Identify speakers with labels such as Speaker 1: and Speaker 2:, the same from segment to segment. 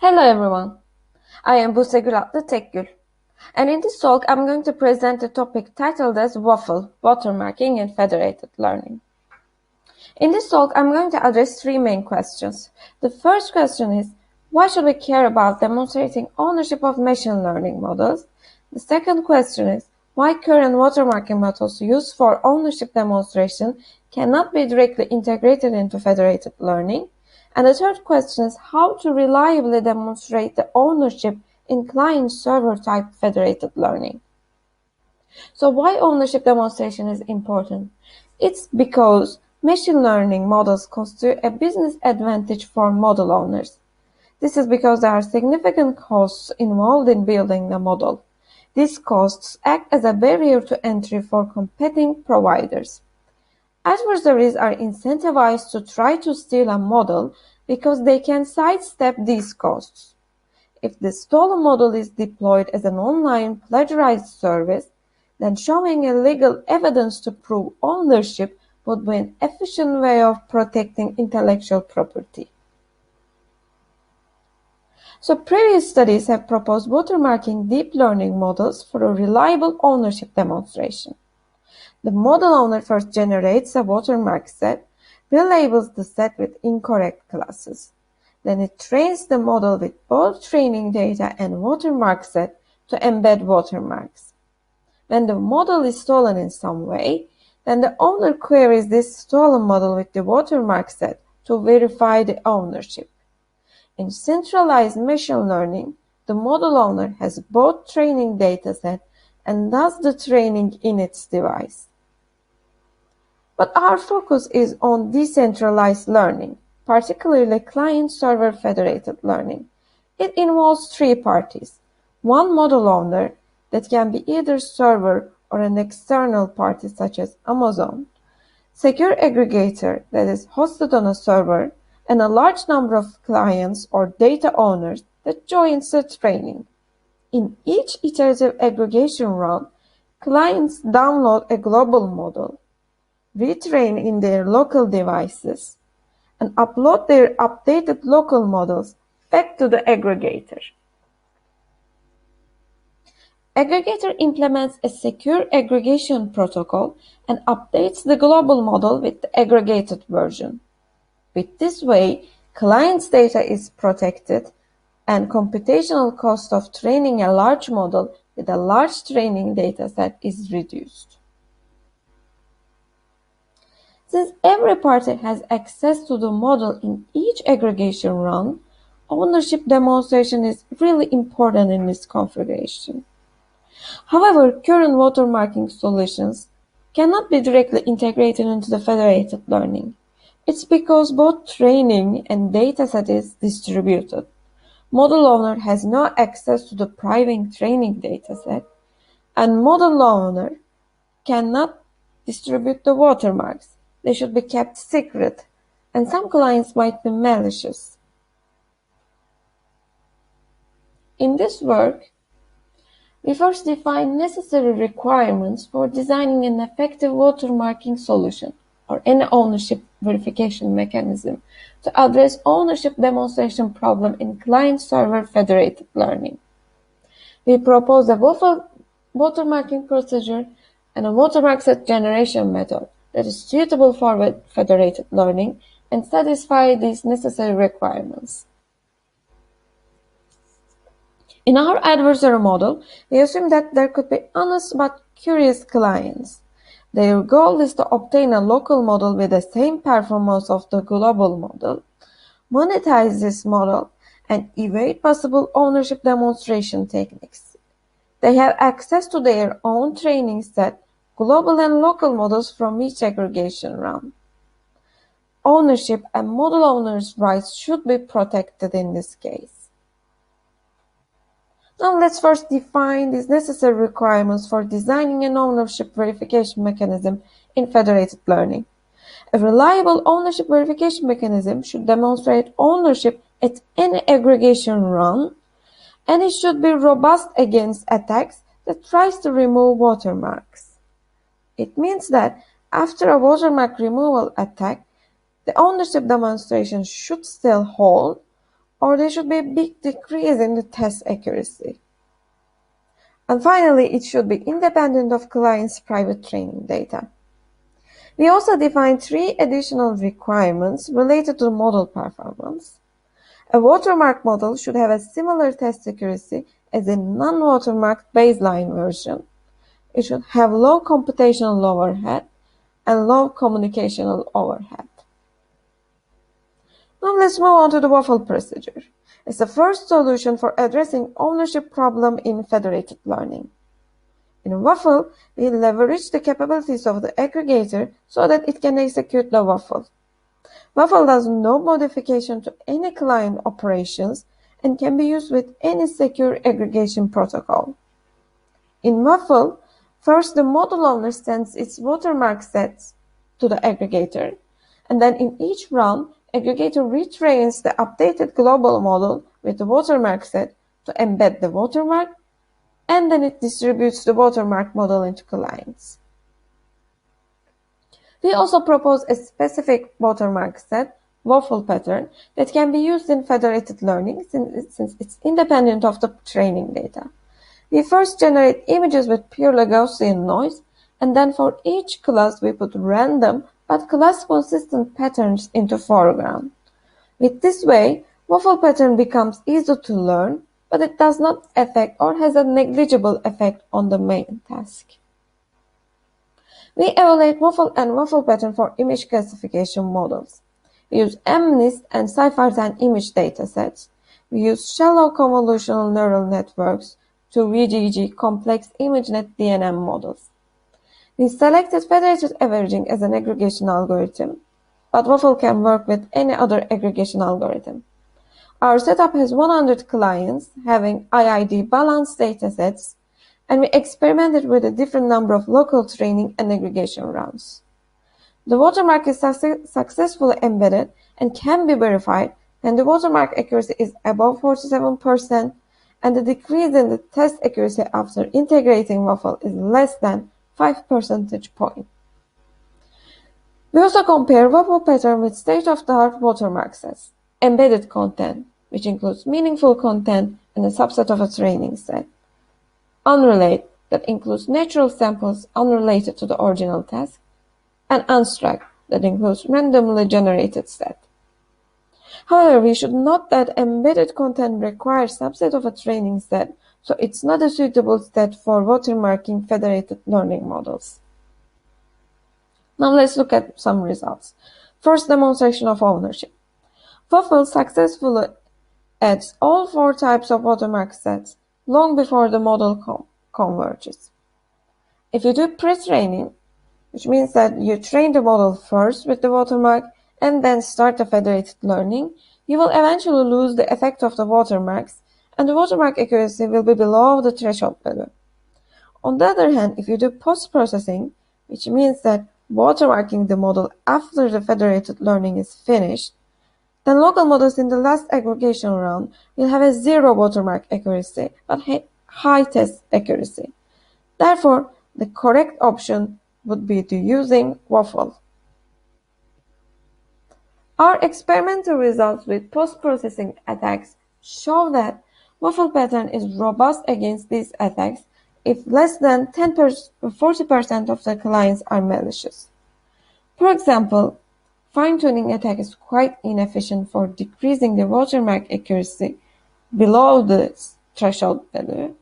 Speaker 1: Hello everyone, I am Buse Tekgul, and in this talk I'm going to present a topic titled as WAFFLE, Watermarking and Federated Learning. In this talk I'm going to address three main questions. The first question is, why should we care about demonstrating ownership of machine learning models? The second question is, why current watermarking methods used for ownership demonstration cannot be directly integrated into federated learning? And the third question is how to reliably demonstrate the ownership in client-server type federated learning. So why ownership demonstration is important? It's because machine learning models constitute a business advantage for model owners. This is because there are significant costs involved in building the model. These costs act as a barrier to entry for competing providers. Adversaries are incentivized to try to steal a model because they can sidestep these costs. If the stolen model is deployed as an online plagiarized service, then showing a legal evidence to prove ownership would be an efficient way of protecting intellectual property. So previous studies have proposed watermarking deep learning models for a reliable ownership demonstration. The model owner first generates a watermark set, relabels the set with incorrect classes. Then it trains the model with both training data and watermark set to embed watermarks. When the model is stolen in some way, then the owner queries this stolen model with the watermark set to verify the ownership. In centralized machine learning, the model owner has both training dataset and does the training in its device. But our focus is on decentralized learning, particularly client-server federated learning. It involves three parties. One model owner that can be either server or an external party such as Amazon, secure aggregator that is hosted on a server, and a large number of clients or data owners that joins the training. In each iterative aggregation run, clients download a global model, retrain in their local devices, and upload their updated local models back to the aggregator. Aggregator implements a secure aggregation protocol and updates the global model with the aggregated version. With this way, client's data is protected and computational cost of training a large model with a large training dataset is reduced. Since every party has access to the model in each aggregation run, ownership demonstration is really important in this configuration. However, current watermarking solutions cannot be directly integrated into the federated learning. It's because both training and dataset is distributed. Model owner has no access to the private training dataset, and model owner cannot distribute the watermarks. They should be kept secret, and some clients might be malicious. In this work, we first define necessary requirements for designing an effective watermarking solution or any ownership verification mechanism to address ownership demonstration problem in client-server federated learning. We propose a WAFFLE watermarking procedure and a watermark set generation method that is suitable for federated learning and satisfy these necessary requirements. In our adversary model, we assume that there could be honest but curious clients. Their goal is to obtain a local model with the same performance of the global model, monetize this model, and evade possible ownership demonstration techniques. They have access to their own training set, global and local models from each aggregation run. Ownership and model owners' rights should be protected in this case. Now let's first define these necessary requirements for designing an ownership verification mechanism in federated learning. A reliable ownership verification mechanism should demonstrate ownership at any aggregation run, and it should be robust against attacks that tries to remove watermarks. It means that after a watermark removal attack, the ownership demonstration should still hold, or there should be a big decrease in the test accuracy. And finally, it should be independent of client's private training data. We also define 3 additional requirements related to model performance. A watermark model should have a similar test accuracy as a non-watermarked baseline version. It should have low computational overhead and low communicational overhead. Now let's move on to the WAFFLE procedure. It's the first solution for addressing ownership problem in federated learning. In WAFFLE, we leverage the capabilities of the aggregator so that it can execute the WAFFLE. WAFFLE does no modification to any client operations and can be used with any secure aggregation protocol. In WAFFLE, first the model owner sends its watermark sets to the aggregator, and then in each run, aggregator retrains the updated global model with the watermark set to embed the watermark, and then it distributes the watermark model into clients. We also propose a specific watermark set, WAFFLE pattern, that can be used in federated learning since it's independent of the training data. We first generate images with purely Gaussian noise, and then for each class we put random but class-consistent patterns into foreground. With this way, WAFFLE pattern becomes easy to learn, but it does not affect or has a negligible effect on the main task. We evaluate WAFFLE and WAFFLE pattern for image classification models. We use MNIST and Cypher10 image datasets. We use shallow convolutional neural networks to VGG complex ImageNet DNN models. We selected federated averaging as an aggregation algorithm, but WAFFLE can work with any other aggregation algorithm. Our setup has 100 clients having IID balanced datasets, and we experimented with a different number of local training and aggregation runs. The watermark is successfully embedded and can be verified when the watermark accuracy is above 47%, and the decrease in the test accuracy after integrating WAFFLE is less than 5 percentage points. We also compare WAFFLE pattern with state-of-the-art watermark sets, embedded content, which includes meaningful content and a subset of a training set, unrelated, that includes natural samples unrelated to the original task, and unstruct, that includes randomly generated set. However, we should note that embedded content requires subset of a training set, so it's not a suitable set for watermarking federated learning models. Now let's look at some results. First, demonstration of ownership. WAFFLE successfully adds all 4 types of watermark sets long before the model converges. If you do pre-training, which means that you train the model first with the watermark and then start the federated learning, you will eventually lose the effect of the watermarks, and the watermark accuracy will be below the threshold value. On the other hand, if you do post-processing, which means that watermarking the model after the federated learning is finished, then local models in the last aggregation round will have a 0 watermark accuracy but high test accuracy. Therefore, the correct option would be to using WAFFLE. Our experimental results with post-processing attacks show that WAFFLE pattern is robust against these attacks if less than 40% of the clients are malicious. For example, fine-tuning attack is quite inefficient for decreasing the watermark accuracy below the threshold value.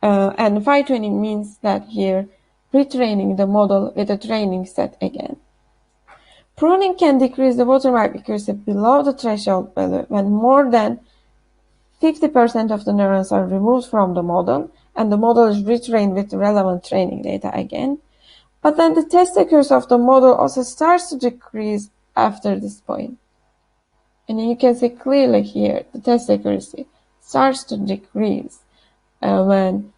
Speaker 1: And fine-tuning means that here retraining the model with a training set again. Pruning can decrease the watermark accuracy below the threshold value when more than 50% of the neurons are removed from the model and the model is retrained with relevant training data again. But then the test accuracy of the model also starts to decrease after this point. And you can see clearly here the test accuracy starts to decrease when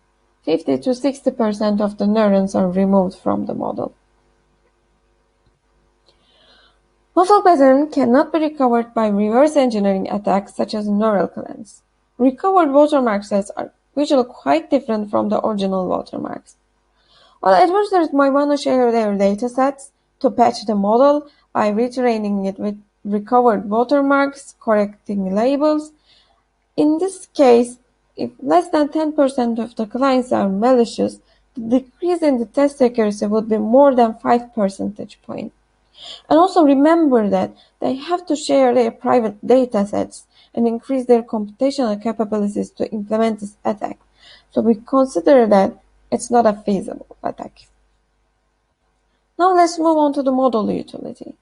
Speaker 1: 50 to 60% of the neurons are removed from the model. WAFFLE pattern cannot be recovered by reverse engineering attacks such as neural cleanse. Recovered watermark sets are usually quite different from the original watermarks. While adversaries might want to share their datasets to patch the model by retraining it with recovered watermarks, correcting labels. In this case, if less than 10% of the clients are malicious, the decrease in the test accuracy would be more than 5 percentage points. And also remember that they have to share their private datasets and increase their computational capabilities to implement this attack. So we consider that it's not a feasible attack. Now let's move on to the model utility.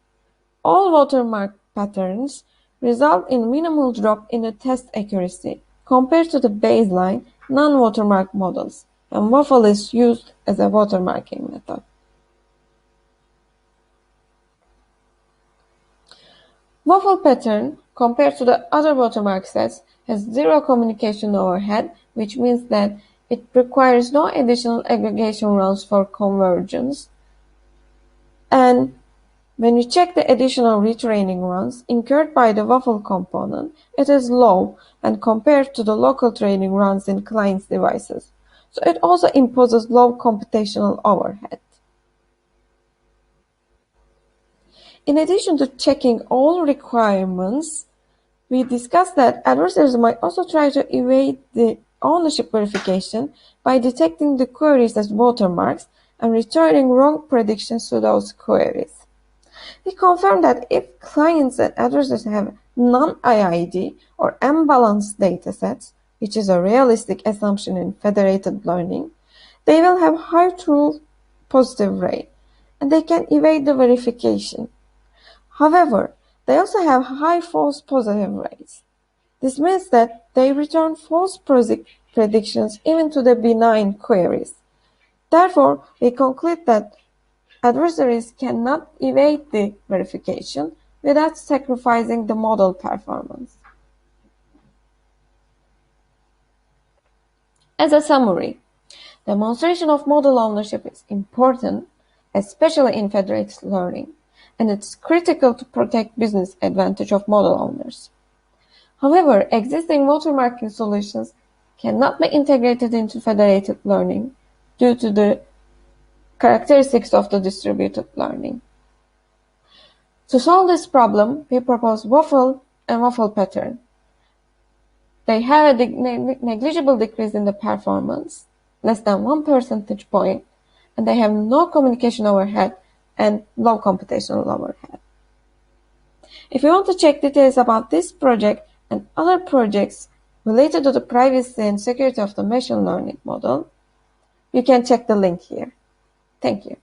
Speaker 1: All watermark patterns result in minimal drop in the test accuracy compared to the baseline non-watermark models, and WAFFLE is used as a watermarking method. WAFFLE pattern, compared to the other watermark sets, has zero communication overhead, which means that it requires no additional aggregation runs for convergence. And when you check the additional retraining runs incurred by the WAFFLE component, it is low and compared to the local training runs in clients' devices. So it also imposes low computational overhead. In addition to checking all requirements, we discussed that adversaries might also try to evade the ownership verification by detecting the queries as watermarks and returning wrong predictions to those queries. We confirmed that if clients and adversaries have non-IID or unbalanced datasets, which is a realistic assumption in federated learning, they will have high true positive rate, and they can evade the verification. However, they also have high false positive rates. This means that they return false predictions even to the benign queries. Therefore, we conclude that adversaries cannot evade the verification without sacrificing the model performance. As a summary, demonstration of model ownership is important, especially in federated learning, and it's critical to protect business advantage of model owners. However, existing watermarking solutions cannot be integrated into federated learning due to the characteristics of the distributed learning. To solve this problem, we propose WAFFLE and WAFFLE pattern. They have a negligible decrease in the performance, less than 1 percentage point, and they have no communication overhead and low computational overhead. If you want to check details about this project and other projects related to the privacy and security of the machine learning model, you can check the link here. Thank you.